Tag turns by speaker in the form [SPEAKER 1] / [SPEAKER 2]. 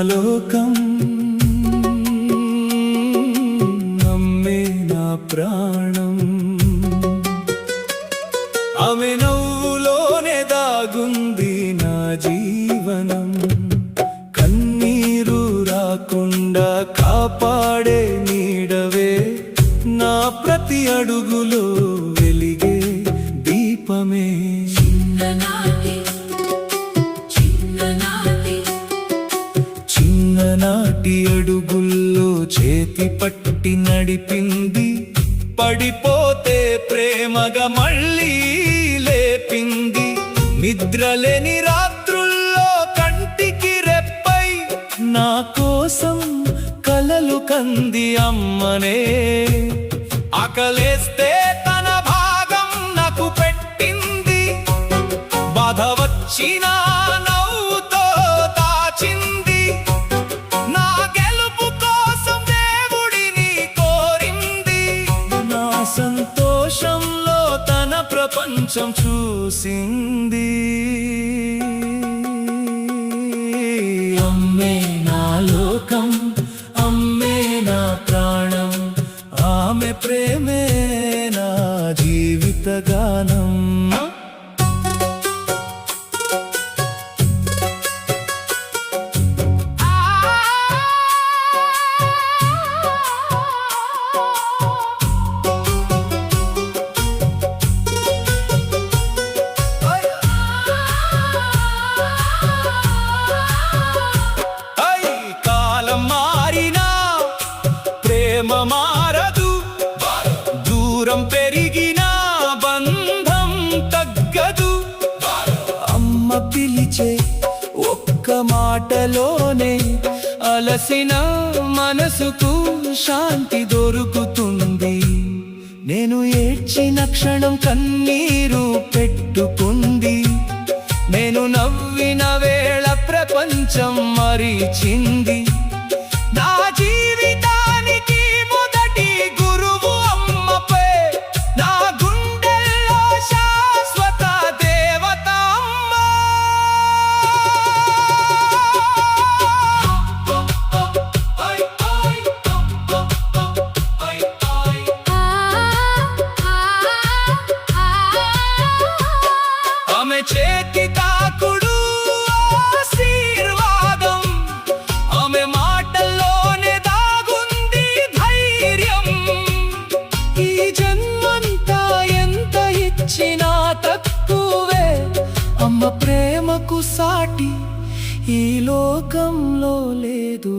[SPEAKER 1] లోకం అమ్మే నా ప్రాణం ఆమె నవ్వులోనే దాగుంది నా జీవనం కన్నీరు రాకుండా కాపాడే నీడవే నా ప్రతి అడుగులో వెలిగే దీపమే చిన్ననాటి అడుగుల్లో చేతి పట్టి నడిపింది పడిపోతే ప్రేమగా మళ్ళీ లేపింది నిద్రలేని రాత్రుల్లో కంటికి రెప్పై నా కోసం కలలు కంది అమ్మనే ఆకలేస్తే తన భాగం నాకు పెట్టింది బాధ వచ్చినా నవ్వుతో దాచింది నా గెలుపు కోసం దేవుడిని కోరింది నా సంతోషంలో తన ప్రపంచం చూసింది అమ్మే నా లోకం అమ్మే నా ప్రాణం ఆమె ప్రేమే నా జీవిత గానం మారదు దూరం పెరిగిన బంధం తగ్గదు అమ్మ పిలిచే ఒక్క మాటలోనే అలసిన మనసుకు శాంతి దొరుకుతుంది నేను ఏడ్చిన క్షణం కన్నీరు పెట్టుకుంది నేను నవ్విన వేళ ప్రపంచం మరిచింది నా జీవితానికి మొదటి గురువు అమ్మపై నా గుండెల్లో శాశ్వత దేవత అమ్మ ఆమె చేతి తాకుడు తక్కువే అమ్మ ప్రేమకు సాటి ఈ లోకంలో లేదు